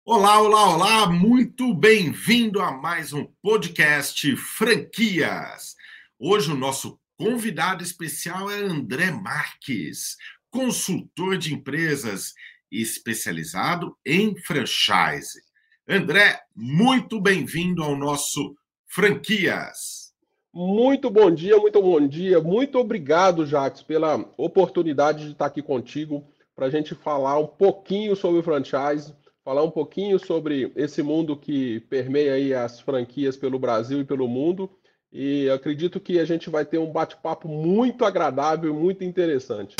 Olá, olá, olá! Muito bem-vindo a mais um podcast Franquias. Hoje o nosso convidado especial é André Marques, consultor de empresas especializado em franchise. André, muito bem-vindo ao nosso Franquias. Muito bom dia, muito bom dia. Muito obrigado, Jacques, pela oportunidade de estar aqui contigo para a gente falar um pouquinho sobre o franchise, falar um pouquinho sobre esse mundo que permeia aí as franquias pelo Brasil e pelo mundo. E acredito que a gente vai ter um bate-papo muito agradável e muito interessante.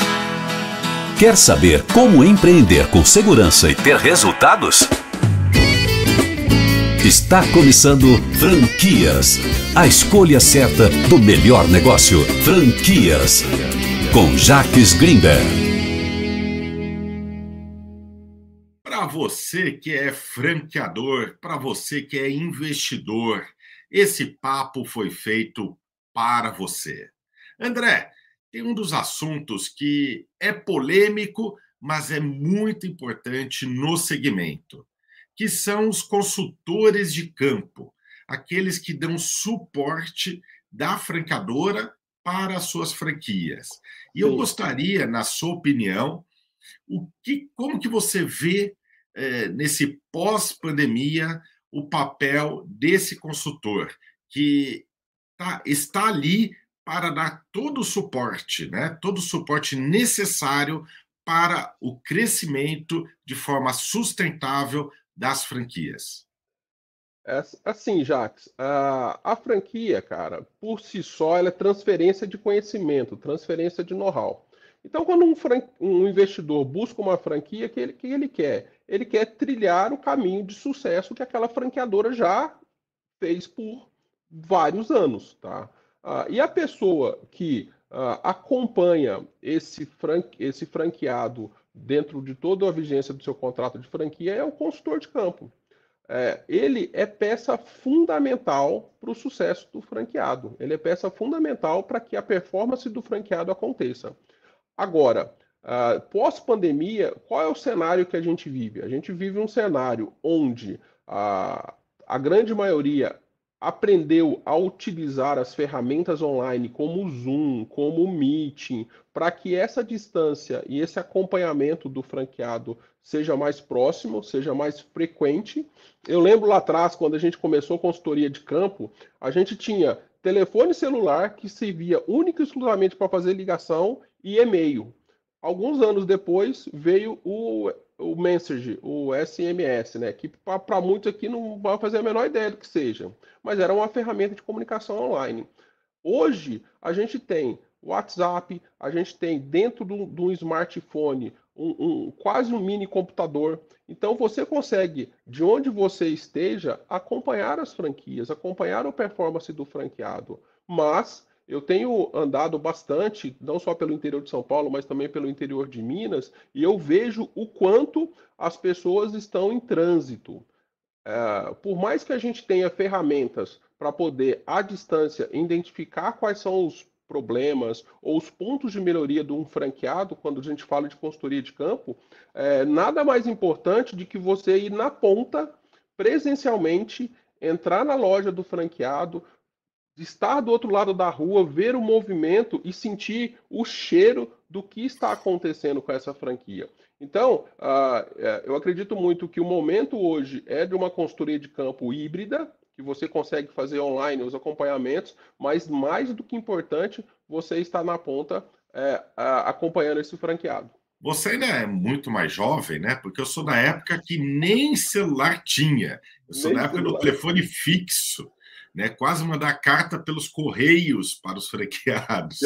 Quer saber como empreender com segurança e ter resultados? Está começando Franquias, a escolha certa do melhor negócio. Franquias, com Jacques Greenberg. Para você que é franqueador, para você que é investidor, esse papo foi feito para você. André, tem um dos assuntos que é polêmico, mas é muito importante no segmento, que são os consultores de campo, aqueles que dão suporte da franqueadora para as suas franquias. E eu Sim. gostaria, na sua opinião, como que você vê nesse pós-pandemia o papel desse consultor que está ali para dar todo o suporte, né? Todo o suporte necessário para o crescimento de forma sustentável das franquias. Assim, Jacques, a franquia, cara, por si só, ela é transferência de conhecimento, transferência de know-how. Então, quando um investidor busca uma franquia, que ele quer? Ele quer trilhar o caminho de sucesso que aquela franqueadora já fez por vários anos, tá? E a pessoa que acompanha esse franqueado dentro de toda a vigência do seu contrato de franquia é o consultor de campo. Ele é peça fundamental para o sucesso do franqueado. Ele é peça fundamental para que a performance do franqueado aconteça. Agora, pós-pandemia, qual é o cenário que a gente vive? A gente vive um cenário onde a grande maioria aprendeu a utilizar as ferramentas online como o Zoom, como o Meeting, para que essa distância e esse acompanhamento do franqueado seja mais próximo, seja mais frequente. Eu lembro lá atrás, quando a gente começou a consultoria de campo, a gente tinha telefone celular que servia única e exclusivamente para fazer ligação e e-mail. Alguns anos depois veio o Message, o SMS, né? Que para muitos aqui não vai fazer a menor ideia do que seja, mas era uma ferramenta de comunicação online. Hoje a gente tem WhatsApp, a gente tem dentro de um smartphone quase um mini computador. Então você consegue, de onde você esteja, acompanhar as franquias, acompanhar a performance do franqueado. Mas eu tenho andado bastante, não só pelo interior de São Paulo, mas também pelo interior de Minas, e eu vejo o quanto as pessoas estão em trânsito. Por mais que a gente tenha ferramentas para poder, à distância, identificar quais são os problemas ou os pontos de melhoria de um franqueado, quando a gente fala de consultoria de campo, nada mais importante do que você ir na ponta, presencialmente, entrar na loja do franqueado, estar do outro lado da rua, ver o movimento e sentir o cheiro do que está acontecendo com essa franquia. Então, eu acredito muito que o momento hoje é de uma consultoria de campo híbrida, que você consegue fazer online os acompanhamentos, mas mais do que importante, você está na ponta acompanhando esse franqueado. Você ainda é muito mais jovem, né? Porque eu sou da época que nem celular tinha. Eu sou Nem da época do celular. telefone fixo, né? Quase mandar carta pelos correios para os franqueados.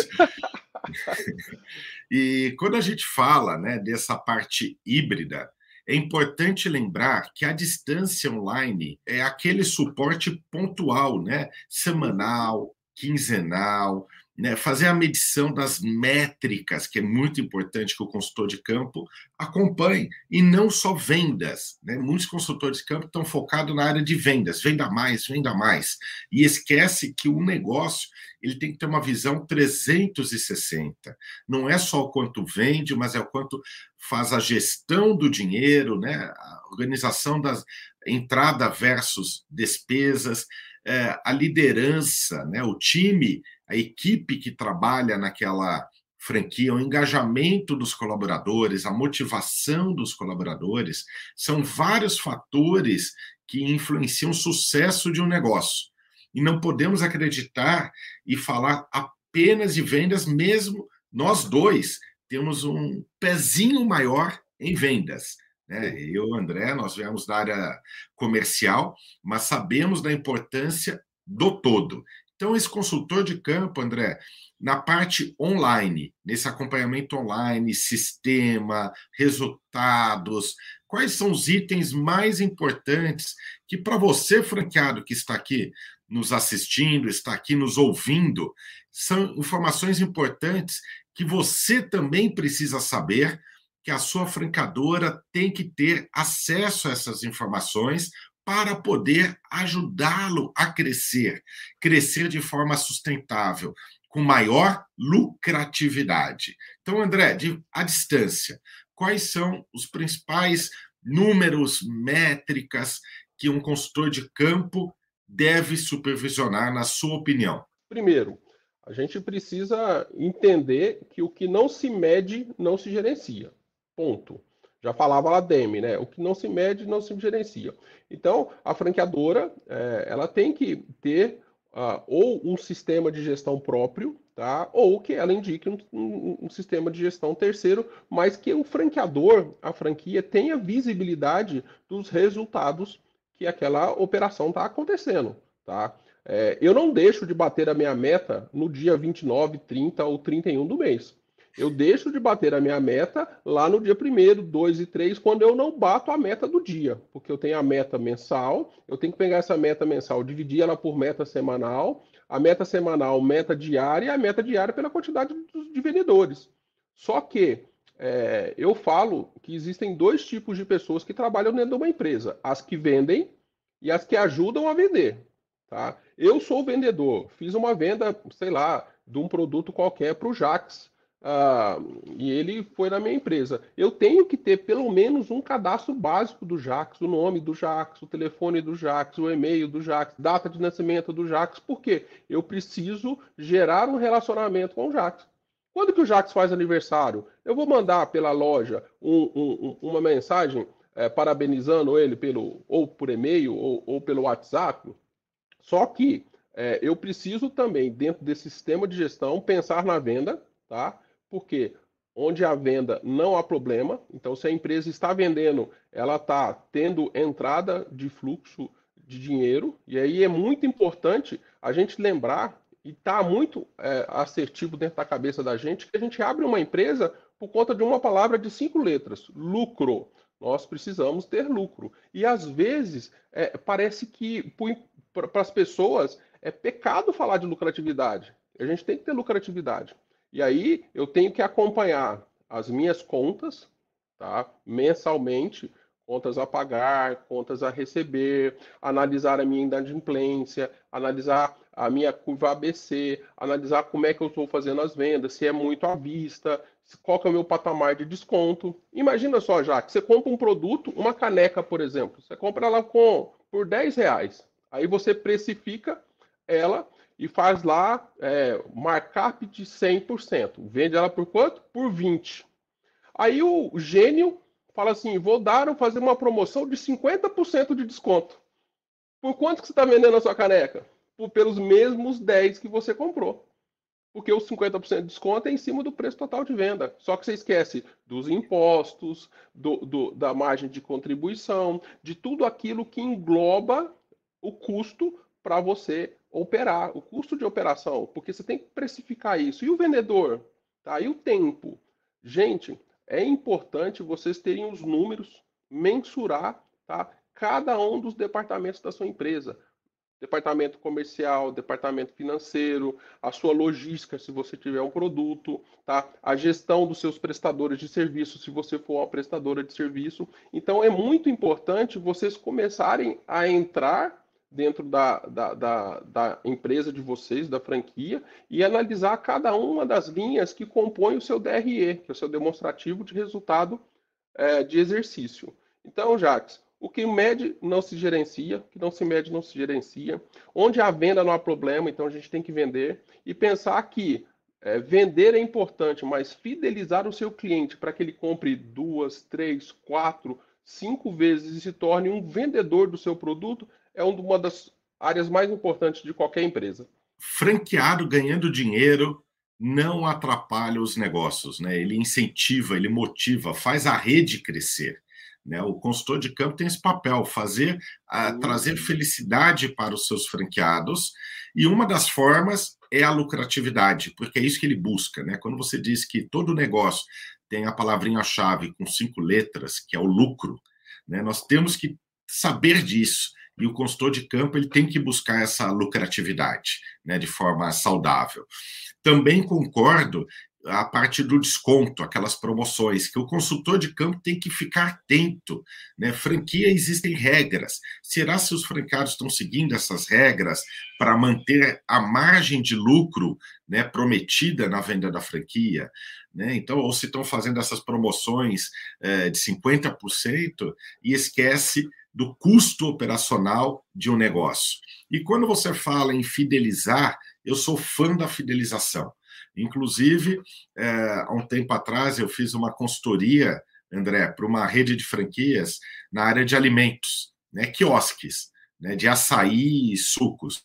E quando a gente fala, né, dessa parte híbrida, é importante lembrar que a distância online é aquele suporte pontual, né? Semanal, quinzenal. né, fazer a medição das métricas, que é muito importante que o consultor de campo acompanhe, e não só vendas. Né? Muitos consultores de campo estão focados na área de vendas, venda mais, e esquece que o negócio ele tem que ter uma visão 360. Não é só o quanto vende, mas é o quanto faz a gestão do dinheiro, né? A organização da entrada versus despesas, a liderança, né? O time, a equipe que trabalha naquela franquia, o engajamento dos colaboradores, a motivação dos colaboradores, são vários fatores que influenciam o sucesso de um negócio. E não podemos acreditar e falar apenas de vendas, mesmo nós dois temos um pezinho maior em vendas. Né? Eu e o André, nós viemos da área comercial, mas sabemos da importância do todo. Então, esse consultor de campo, André, na parte online, nesse acompanhamento online, sistema, resultados, quais são os itens mais importantes que, para você, franqueado, que está aqui nos assistindo, está aqui nos ouvindo, são informações importantes que você também precisa saber, que a sua franqueadora tem que ter acesso a essas informações para poder ajudá-lo a crescer de forma sustentável, com maior lucratividade. Então, André, à distância, quais são os principais números, métricas que um consultor de campo deve supervisionar, na sua opinião? Primeiro, a gente precisa entender que o que não se mede não se gerencia. Ponto. Já falava lá Demi, né? O que não se mede não se gerencia. Então, a franqueadora, ela tem que ter ou um sistema de gestão próprio, tá? Ou que ela indique um sistema de gestão terceiro, mas que o franqueador, a franquia, tenha visibilidade dos resultados que aquela operação está acontecendo, tá? Eu não deixo de bater a minha meta no dia 29, 30 ou 31 do mês. Eu deixo de bater a minha meta lá no dia 1º, 2 e 3, quando eu não bato a meta do dia. Porque eu tenho a meta mensal, eu tenho que pegar essa meta mensal, dividir ela por meta semanal, a meta semanal, meta diária, e a meta diária pela quantidade de vendedores. Só que eu falo que existem dois tipos de pessoas que trabalham dentro de uma empresa. As que vendem e as que ajudam a vender. Tá? Eu sou vendedor, fiz uma venda, sei lá, de um produto qualquer para o Jax. E ele foi na minha empresa. Eu tenho que ter pelo menos um cadastro básico do Jax, o nome do Jax, o telefone do Jax, o e-mail do Jax, data de nascimento do Jax, porque eu preciso gerar um relacionamento com o Jax. Quando que o Jax faz aniversário? Eu vou mandar pela loja uma mensagem parabenizando ele ou por e-mail ou pelo WhatsApp. Só que eu preciso também, dentro desse sistema de gestão, pensar na venda, tá? Porque onde a venda não há problema. Então, se a empresa está vendendo, ela está tendo entrada de fluxo de dinheiro. E aí é muito importante a gente lembrar, e está muito assertivo dentro da cabeça da gente, que a gente abre uma empresa por conta de uma palavra de 5 letras, lucro. Nós precisamos ter lucro. E às vezes parece que para as pessoas é pecado falar de lucratividade. A gente tem que ter lucratividade. E aí eu tenho que acompanhar as minhas contas, tá? Mensalmente, contas a pagar, contas a receber, analisar a minha inadimplência, analisar a minha curva ABC, analisar como é que eu estou fazendo as vendas, se é muito à vista, qual que é o meu patamar de desconto. Imagina só, já que você compra um produto, uma caneca, por exemplo, você compra ela por R$10. Aí você precifica ela e faz lá markup de 100%. Vende ela por quanto? Por 20. Aí o gênio fala assim, vou fazer uma promoção de 50% de desconto. Por quanto que você está vendendo a sua caneca? Pelos mesmos 10 que você comprou. Porque os 50% de desconto é em cima do preço total de venda. Só que você esquece dos impostos, da margem de contribuição, de tudo aquilo que engloba o custo para você operar, o custo de operação, porque você tem que precificar isso. E o vendedor? Tá? E o tempo? Gente, é importante vocês terem os números, mensurar, tá? Cada um dos departamentos da sua empresa. departamento comercial, departamento financeiro, a sua logística, se você tiver um produto, tá? A gestão dos seus prestadores de serviço, se você for uma prestadora de serviço. Então, é muito importante vocês começarem a entrar dentro da empresa de vocês, da franquia, e analisar cada uma das linhas que compõem o seu DRE, que é o seu demonstrativo de resultado de exercício. Então, Jacques, o que mede não se gerencia, o que não se mede não se gerencia. Onde a venda não há problema, então a gente tem que vender. E pensar que vender é importante, mas fidelizar o seu cliente para que ele compre 2, 3, 4, 5 vezes e se torne um vendedor do seu produto é uma das áreas mais importantes de qualquer empresa. Franqueado ganhando dinheiro não atrapalha os negócios, né? Ele incentiva, ele motiva, faz a rede crescer. Né? O consultor de campo tem esse papel, trazer felicidade para os seus franqueados, e uma das formas é a lucratividade, porque é isso que ele busca. Né? Quando você diz que todo negócio tem a palavrinha-chave com 5 letras, que é o lucro, né? Nós temos que saber disso, e o consultor de campo ele tem que buscar essa lucratividade, né? De forma saudável. Também concordo a parte do desconto, aquelas promoções, que o consultor de campo tem que ficar atento. Né? Franquia, existem regras. Será se os franqueados estão seguindo essas regras para manter a margem de lucro, né, prometida na venda da franquia? Né? Então, ou se estão fazendo essas promoções de 50% e esquece do custo operacional de um negócio. E quando você fala em fidelizar, eu sou fã da fidelização. Inclusive, há um tempo atrás, eu fiz uma consultoria, André, para uma rede de franquias na área de alimentos, né, quiosques, né, de açaí e sucos.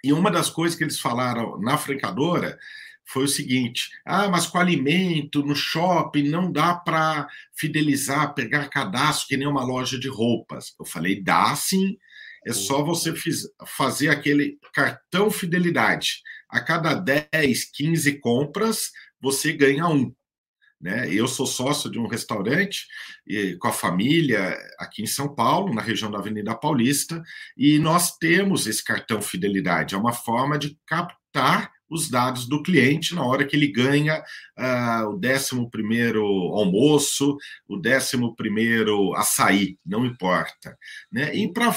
E uma das coisas que eles falaram na franqueadora foi o seguinte: mas com alimento, no shopping, não dá para fidelizar, pegar cadastro que nem uma loja de roupas. Eu falei, dá sim, é só você fazer aquele cartão fidelidade. A cada 10, 15 compras, você ganha um. Né? Eu sou sócio de um restaurante com a família aqui em São Paulo, na região da Avenida Paulista, e nós temos esse cartão fidelidade. É uma forma de captar os dados do cliente na hora que ele ganha o 11º almoço, o 11º açaí, não importa. Né? E para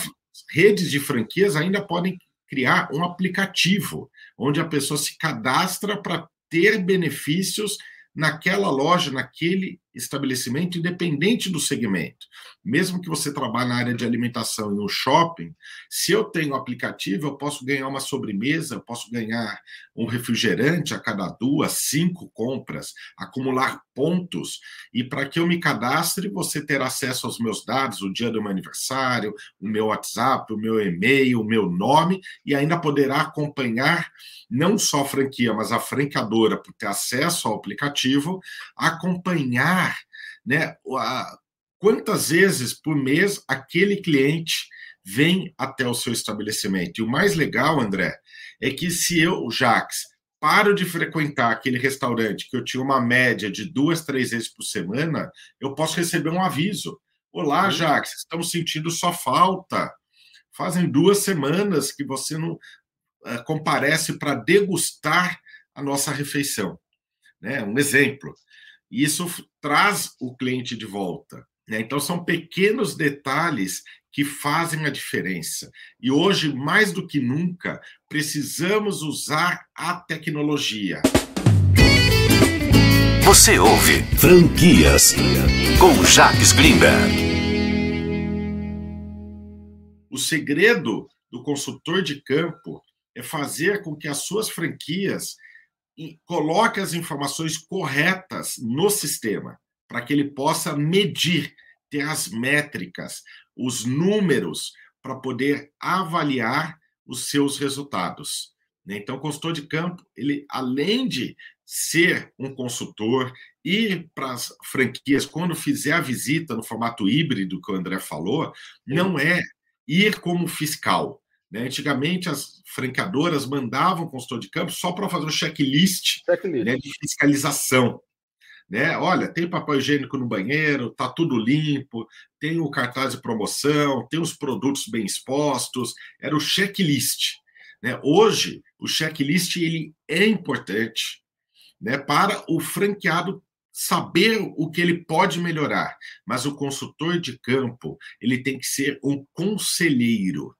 redes de franquias ainda podem criar um aplicativo onde a pessoa se cadastra para ter benefícios naquela loja, naquele estabelecimento, independente do segmento. Mesmo que você trabalhe na área de alimentação em um shopping, se eu tenho um aplicativo, eu posso ganhar uma sobremesa, eu posso ganhar um refrigerante a cada 2, 5 compras, acumular pontos, e para que eu me cadastre, você ter acesso aos meus dados, o dia do meu aniversário, o meu WhatsApp, o meu e-mail, o meu nome, e ainda poderá acompanhar não só a franquia, mas a franqueadora, por ter acesso ao aplicativo, acompanhar, né, quantas vezes por mês aquele cliente vem até o seu estabelecimento. E o mais legal, André, é que se eu, Jacques, paro de frequentar aquele restaurante que eu tinha uma média de 2, 3 vezes por semana, eu posso receber um aviso. Olá, Jacques, estamos sentindo sua falta. Fazem 2 semanas que você não comparece para degustar a nossa refeição. Né? Um exemplo. E isso traz o cliente de volta. Né? Então, são pequenos detalhes que fazem a diferença. E hoje, mais do que nunca, precisamos usar a tecnologia. Você ouve Franquias com Jacques Greenberg. O segredo do consultor de campo é fazer com que as suas franquias coloque as informações corretas no sistema, para que ele possa medir, ter as métricas, os números, para poder avaliar os seus resultados. Então, o consultor de campo, ele, além de ser um consultor, ir para as franquias, quando fizer a visita no formato híbrido que o André falou, não é ir como fiscal. Né? Antigamente, as franqueadoras mandavam o consultor de campo só para fazer um checklist, né, de fiscalização. né? Olha, tem papel higiênico no banheiro, tá tudo limpo, tem o cartaz de promoção, tem os produtos bem expostos, era o checklist, né? Hoje, o checklist ele é importante, né, para o franqueado saber o que ele pode melhorar, mas o consultor de campo ele tem que ser um conselheiro,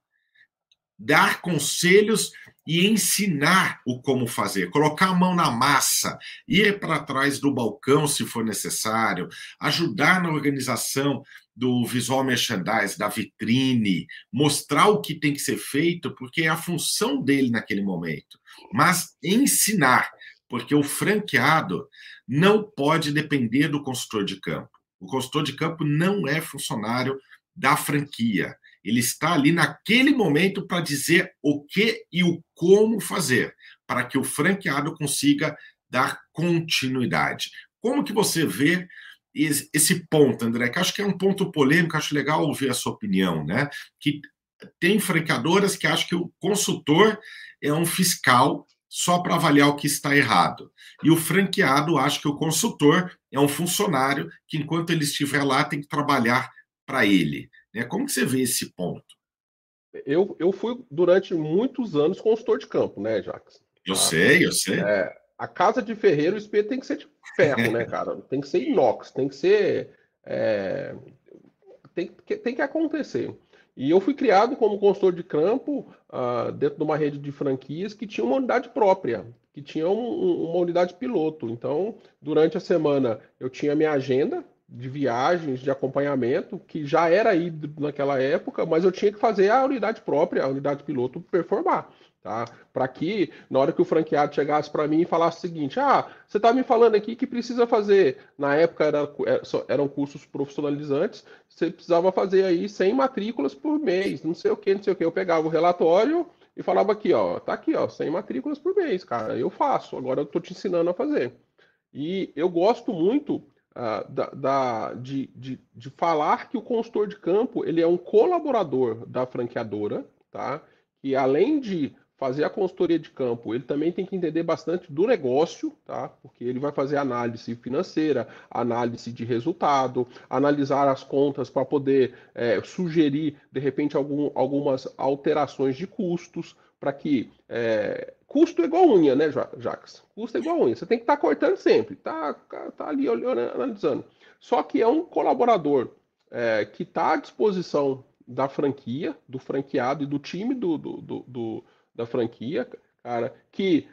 dar conselhos e ensinar o como fazer, colocar a mão na massa, ir para trás do balcão se for necessário, ajudar na organização do visual merchandise, da vitrine, mostrar o que tem que ser feito, porque é a função dele naquele momento. Mas ensinar, porque o franqueado não pode depender do consultor de campo. O consultor de campo não é funcionário da franquia. Ele está ali naquele momento para dizer o que e o como fazer, para que o franqueado consiga dar continuidade. Como que você vê esse ponto, André? Que acho que é um ponto polêmico, acho legal ouvir a sua opinião, né? Que tem franqueadoras que acham que o consultor é um fiscal só para avaliar o que está errado. E o franqueado acha que o consultor é um funcionário que, enquanto ele estiver lá, tem que trabalhar para ele. Como que você vê esse ponto? Eu fui durante muitos anos consultor de campo, né, Jacques? Eu sei, eu sei. A casa de ferreiro, o espeto tem que ser de ferro, né, cara? Tem que ser inox, tem que ser. Tem que acontecer. E eu fui criado como consultor de campo dentro de uma rede de franquias que tinha uma unidade própria, que tinha uma unidade piloto. Então, durante a semana, eu tinha minha agenda de viagens, de acompanhamento, que já era híbrido naquela época, mas eu tinha que fazer a unidade própria, a unidade piloto, performar. Tá? Para que, na hora que o franqueado chegasse para mim e falasse o seguinte: você está me falando aqui que precisa fazer, na época eram cursos profissionalizantes, você precisava fazer aí 100 matrículas por mês, não sei o que, não sei o que. Eu pegava o relatório e falava aqui, ó, tá aqui, ó, 100 matrículas por mês, cara, eu faço, agora eu estou te ensinando a fazer. E eu gosto muito de falar que o consultor de campo ele é um colaborador da franqueadora, tá? E além de fazer a consultoria de campo, ele também tem que entender bastante do negócio, tá? Porque ele vai fazer análise financeira, análise de resultado, analisar as contas para poder sugerir, de repente, algumas alterações de custos, para que custo é igual unha, né, Jacques? Custo é igual unha. Você tem que estar cortando sempre, tá ali olhando, analisando. Só que é um colaborador que está à disposição da franquia, do franqueado e do time da franquia, cara, que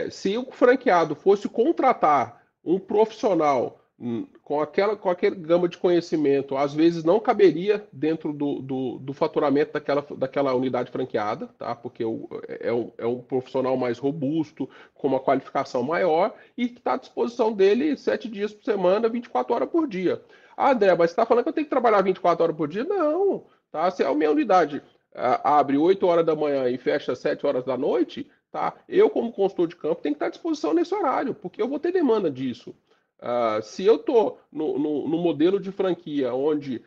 se o franqueado fosse contratar um profissional com aquele gama de conhecimento, às vezes não caberia dentro do faturamento daquela unidade franqueada, tá? Porque é um profissional mais robusto, com uma qualificação maior e que está à disposição dele 7 dias por semana, 24 horas por dia. André, mas você está falando que eu tenho que trabalhar 24 horas por dia? Não, tá? Se a minha unidade abre 8 horas da manhã e fecha 7 horas da noite, tá? Eu, como consultor de campo, tenho que estar à disposição nesse horário, porque eu vou ter demanda disso. Se eu estou no modelo de franquia onde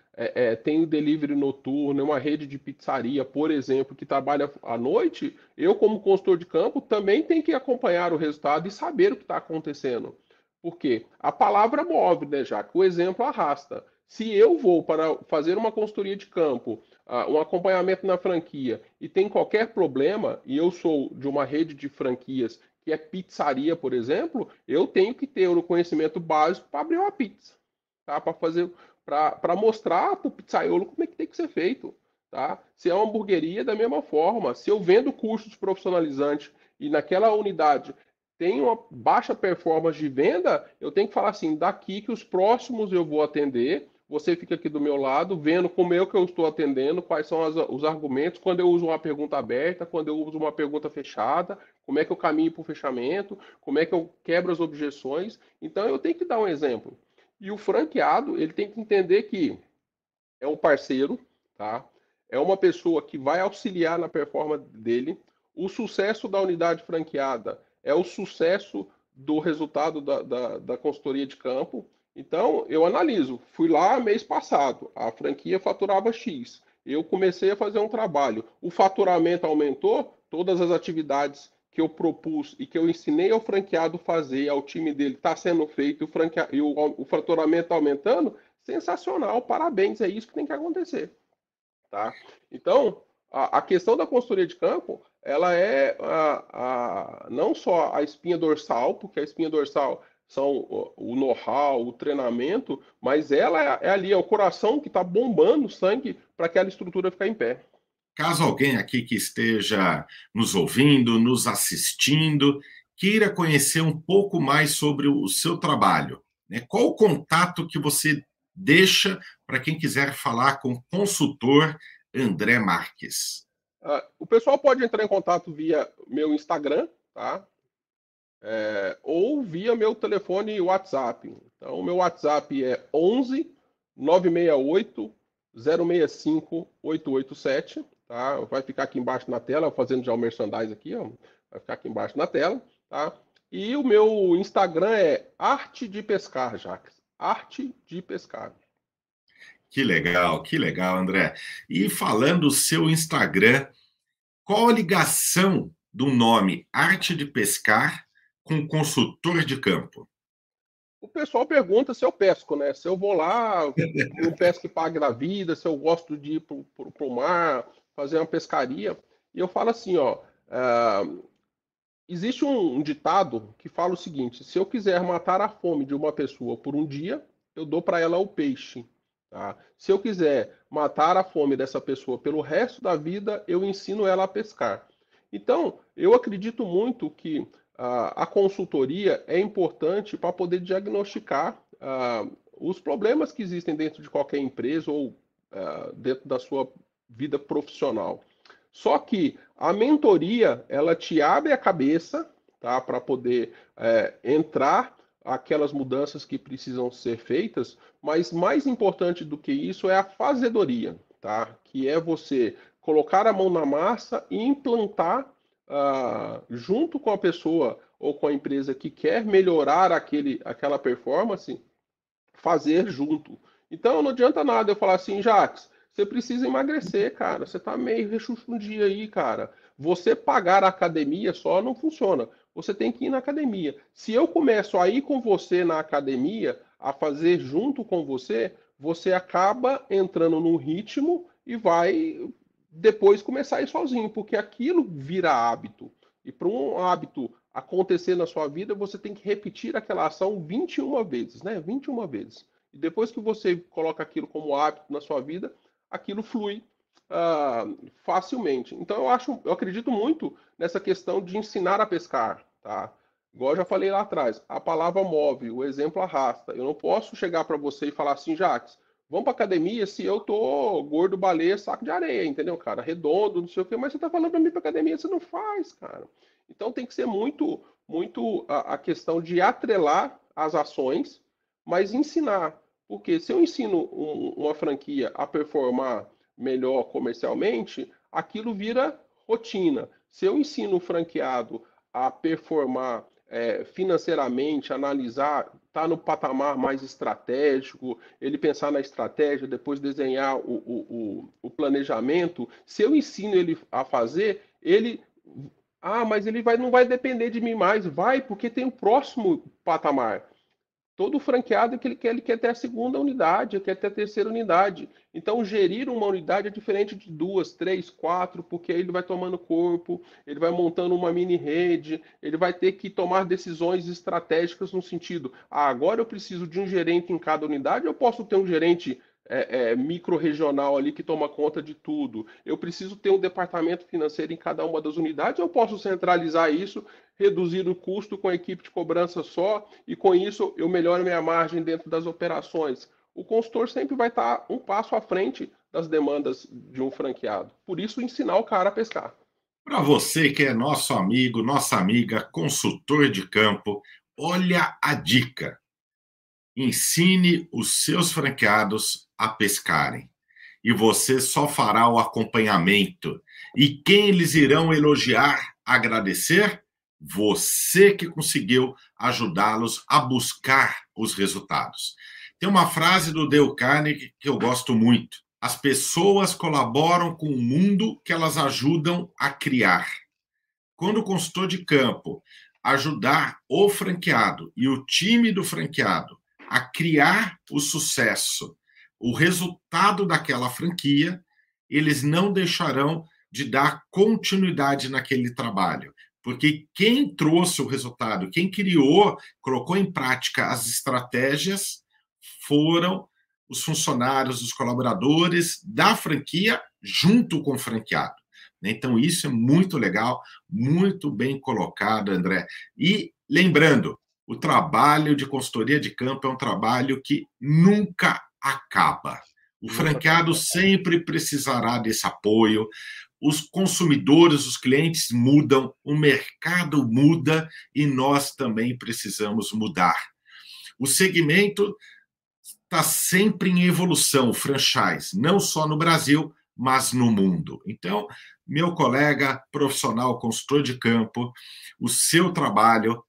tem o delivery noturno, uma rede de pizzaria, por exemplo, que trabalha à noite, eu, como consultor de campo, também tenho que acompanhar o resultado e saber o que está acontecendo. Porque a palavra move, né, Jaque? O exemplo arrasta. Se eu vou para fazer uma consultoria de campo, um acompanhamento na franquia, e tem qualquer problema, e eu sou de uma rede de franquias que é pizzaria, por exemplo, eu tenho que ter o conhecimento básico para abrir uma pizza, tá? Para mostrar para o pizzaiolo como é que tem que ser feito, tá? Se é uma hamburgueria, da mesma forma. Se eu vendo cursos profissionalizantes e naquela unidade tem uma baixa performance de venda, eu tenho que falar assim: daqui que os próximos eu vou atender. Você fica aqui do meu lado, vendo como que eu estou atendendo, quais são os argumentos, quando eu uso uma pergunta aberta, quando eu uso uma pergunta fechada, como é que eu caminho para o fechamento, como é que eu quebro as objeções. Então, eu tenho que dar um exemplo. E o franqueado, ele tem que entender que é um parceiro, tá? É uma pessoa que vai auxiliar na performance dele. O sucesso da unidade franqueada é o sucesso do resultado da consultoria de campo. Então, eu analiso. Fui lá mês passado, a franquia faturava X. Eu comecei a fazer um trabalho. O faturamento aumentou, todas as atividades que eu propus e que eu ensinei ao franqueado fazer, ao time dele, está sendo feito e o faturamento está aumentando, sensacional, parabéns, é isso que tem que acontecer. Tá? Então, a questão da consultoria de campo, ela é não só a espinha dorsal, porque a espinha dorsal são o know-how, o treinamento, mas ela é ali, é o coração que está bombando sangue para aquela estrutura ficar em pé. Caso alguém aqui que esteja nos ouvindo, nos assistindo, queira conhecer um pouco mais sobre o seu trabalho, né? Qual o contato que você deixa para quem quiser falar com o consultor André Marques? O pessoal pode entrar em contato via meu Instagram, tá? Ou via meu telefone WhatsApp. Então, o meu WhatsApp é 11 968 065 887, tá? Vai ficar aqui embaixo na tela, fazendo já o merchandise aqui, ó. Vai ficar aqui embaixo na tela, tá? E o meu Instagram é Arte de Pescar, Jacques. Arte de Pescar. Que legal, André. E falando do seu Instagram, qual a ligação do nome Arte de Pescar com consultor de campo? O pessoal pergunta se eu pesco, né? Se eu vou lá, um pesca e paga da vida, se eu gosto de ir pro mar, fazer uma pescaria. E eu falo assim, ó, existe um ditado que fala o seguinte: se eu quiser matar a fome de uma pessoa por um dia, eu dou para ela o peixe. Tá? Se eu quiser matar a fome dessa pessoa pelo resto da vida, eu ensino ela a pescar. Então, eu acredito muito que a consultoria é importante para poder diagnosticar os problemas que existem dentro de qualquer empresa ou dentro da sua vida profissional. Só que a mentoria, ela te abre a cabeça, tá, para poder entrar aquelas mudanças que precisam ser feitas, mas mais importante do que isso é a fazedoria, tá? Que é você colocar a mão na massa e implantar junto com a pessoa ou com a empresa que quer melhorar aquela performance, fazer junto. Então não adianta nada eu falar assim, Jacques, você precisa emagrecer, cara. Você tá meio rechoncho no dia aí, cara. Você pagar a academia só não funciona. Você tem que ir na academia. Se eu começo a ir com você na academia, a fazer junto com você, você acaba entrando num ritmo e vai depois começar a ir sozinho, porque aquilo vira hábito. E para um hábito acontecer na sua vida, você tem que repetir aquela ação 21 vezes, né? 21 vezes. E depois que você coloca aquilo como hábito na sua vida, aquilo flui facilmente. Então eu acredito muito nessa questão de ensinar a pescar, tá? Igual eu já falei lá atrás, a palavra move, o exemplo arrasta. Eu não posso chegar para você e falar assim, Jacques, vamos para academia se eu tô gordo, baleia, saco de areia, entendeu, cara? Redondo, não sei o quê, mas você tá falando para mim para academia, você não faz, cara. Então tem que ser muito a questão de atrelar as ações, mas ensinar. Porque se eu ensino uma franquia a performar melhor comercialmente, aquilo vira rotina. Se eu ensino o franqueado a performar financeiramente, analisar, tá no patamar mais estratégico, ele pensar na estratégia, depois desenhar o planejamento. Se eu ensino ele a fazer, ele. Mas ele não vai depender de mim mais. Vai, porque tem o próximo patamar. Todo franqueado que ele quer ter a segunda unidade, ele quer ter a terceira unidade. Então, gerir uma unidade é diferente de 2, 3, 4, porque aí ele vai tomando corpo, ele vai montando uma mini rede, ele vai ter que tomar decisões estratégicas no sentido, agora eu preciso de um gerente em cada unidade, eu posso ter um gerente micro-regional ali que toma conta de tudo. Eu preciso ter um departamento financeiro em cada uma das unidades, eu posso centralizar isso, reduzir o custo com a equipe de cobrança só, e com isso eu melhoro minha margem dentro das operações. O consultor sempre vai estar um passo à frente das demandas de um franqueado. Por isso, ensinar o cara a pescar. Para você que é nosso amigo, nossa amiga, consultor de campo, olha a dica. Ensine os seus franqueados a pescarem. E você só fará o acompanhamento. E quem eles irão elogiar, agradecer? Você que conseguiu ajudá-los a buscar os resultados. Tem uma frase do Dale Carnegie que eu gosto muito. As pessoas colaboram com o mundo que elas ajudam a criar. quando o consultor de campo ajudar o franqueado e o time do franqueado a criar o sucesso, o resultado daquela franquia, eles não deixarão de dar continuidade naquele trabalho. Porque quem trouxe o resultado, quem criou, colocou em prática as estratégias, foram os funcionários, os colaboradores da franquia, junto com o franqueado. Então, isso é muito legal, muito bem colocado, André. E lembrando, o trabalho de consultoria de campo é um trabalho que nunca acaba. O franqueado sempre precisará desse apoio. Os consumidores, os clientes mudam, o mercado muda e nós também precisamos mudar. O segmento está sempre em evolução, o franchise, não só no Brasil, mas no mundo. Então, meu colega profissional, consultor de campo, o seu trabalho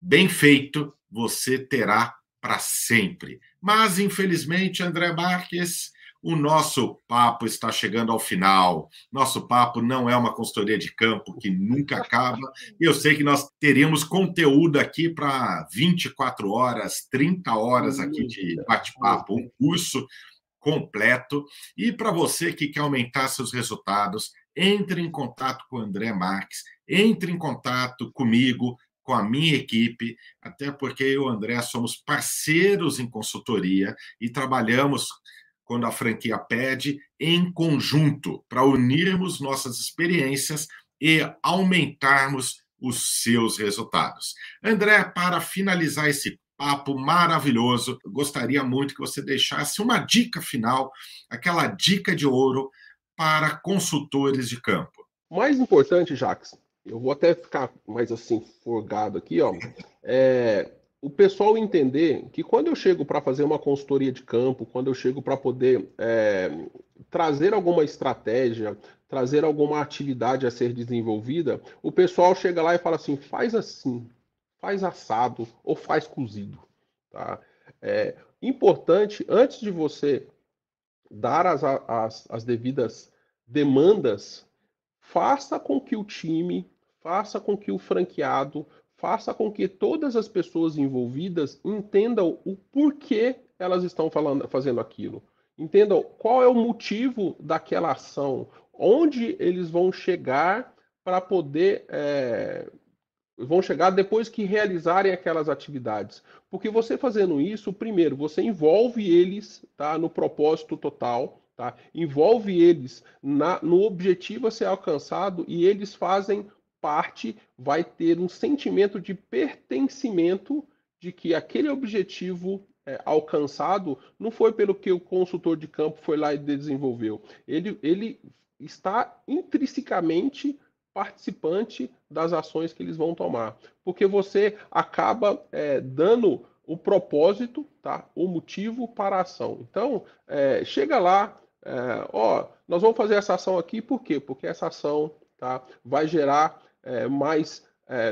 bem feito, você terá para sempre. Mas, infelizmente, André Marques, o nosso papo está chegando ao final. Nosso papo não é uma consultoria de campo que nunca acaba. E eu sei que nós teríamos conteúdo aqui para 24 horas, 30 horas aqui de bate-papo, um curso completo. E para você que quer aumentar seus resultados, entre em contato com o André Marques, entre em contato comigo, com a minha equipe, até porque eu e o André somos parceiros em consultoria e trabalhamos, quando a franquia pede, em conjunto, para unirmos nossas experiências e aumentarmos os seus resultados. André, para finalizar esse papo maravilhoso, eu gostaria muito que você deixasse uma dica final, aquela dica de ouro para consultores de campo. O mais importante, Jacques, eu vou até ficar mais assim, folgado aqui, ó. O pessoal entender que quando eu chego para fazer uma consultoria de campo, quando eu chego para poder trazer alguma estratégia, trazer alguma atividade a ser desenvolvida, o pessoal chega lá e fala assim, faz assim, faz assado ou faz cozido. Tá? Importante, antes de você dar as devidas demandas, faça com que o time, faça com que o franqueado, faça com que todas as pessoas envolvidas entendam o porquê elas estão fazendo aquilo. Entendam qual é o motivo daquela ação, onde eles vão chegar para poder... vão chegar depois que realizarem aquelas atividades. Porque você fazendo isso, primeiro, você envolve eles, tá, no propósito total, tá? Envolve eles no objetivo a ser alcançado e eles fazem parte, vai ter um sentimento de pertencimento de que aquele objetivo alcançado não foi pelo que o consultor de campo foi lá e desenvolveu. Ele está intrinsecamente participante das ações que eles vão tomar. Porque você acaba dando o propósito, tá? O motivo para a ação. Então, chega lá, nós vamos fazer essa ação aqui, por quê? Porque essa ação, tá, vai gerar mais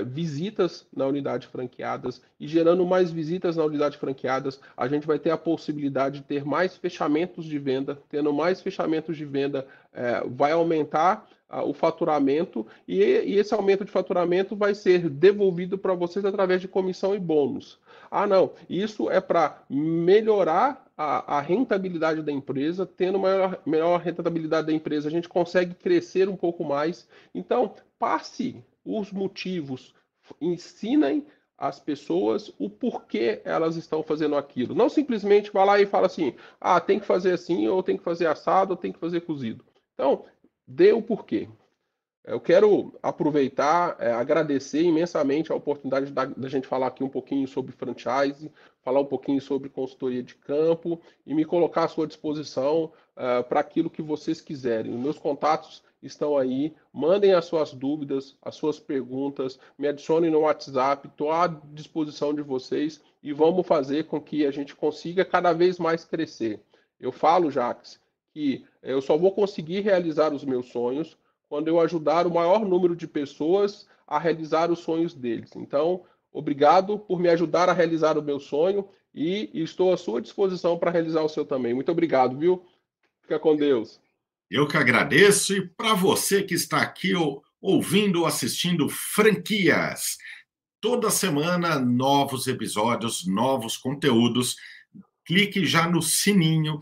visitas na unidade franqueadas, e gerando mais visitas na unidade franqueadas, a gente vai ter a possibilidade de ter mais fechamentos de venda. Tendo mais fechamentos de venda, vai aumentar o faturamento, e esse aumento de faturamento vai ser devolvido para vocês através de comissão e bônus. Ah, não, isso é para melhorar a rentabilidade da empresa. Tendo melhor rentabilidade da empresa, a gente consegue crescer um pouco mais. Então, passe os motivos, ensinem as pessoas o porquê elas estão fazendo aquilo. Não simplesmente vá lá e fala assim, tem que fazer assim, ou tem que fazer assado, ou tem que fazer cozido. Então, dê o porquê. Eu quero aproveitar, agradecer imensamente a oportunidade da gente falar aqui um pouquinho sobre franchise, falar um pouquinho sobre consultoria de campo e me colocar à sua disposição para aquilo que vocês quiserem. Os meus contatos estão aí, mandem as suas dúvidas, as suas perguntas, me adicionem no WhatsApp, estou à disposição de vocês e vamos fazer com que a gente consiga cada vez mais crescer. Eu falo, Jacques, que eu só vou conseguir realizar os meus sonhos quando eu ajudar o maior número de pessoas a realizar os sonhos deles. Então, obrigado por me ajudar a realizar o meu sonho e estou à sua disposição para realizar o seu também. Muito obrigado, viu? Fica com Deus. Eu que agradeço, e para você que está aqui ouvindo ou assistindo Franquias. Toda semana, novos episódios, novos conteúdos. Clique já no sininho,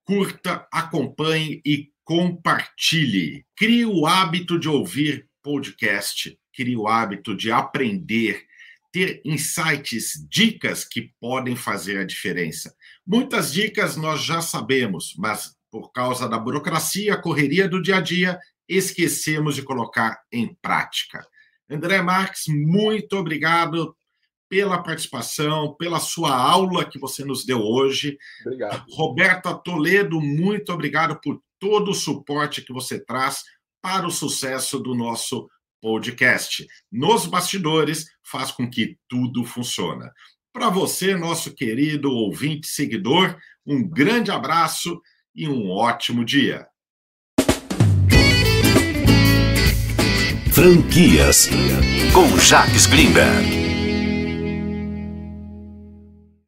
curta, acompanhe e compartilhe. Crie o hábito de ouvir podcast, crie o hábito de aprender, ter insights, dicas que podem fazer a diferença. Muitas dicas nós já sabemos, mas por causa da burocracia, correria do dia a dia, esquecemos de colocar em prática. André Marques, muito obrigado pela participação, pela sua aula que você nos deu hoje. Obrigado. Roberta Toledo, muito obrigado por todo o suporte que você traz para o sucesso do nosso podcast. Nos bastidores, faz com que tudo funcione. Para você, nosso querido ouvinte, seguidor, um grande abraço e um ótimo dia. Franquias com Jacques Greenberg.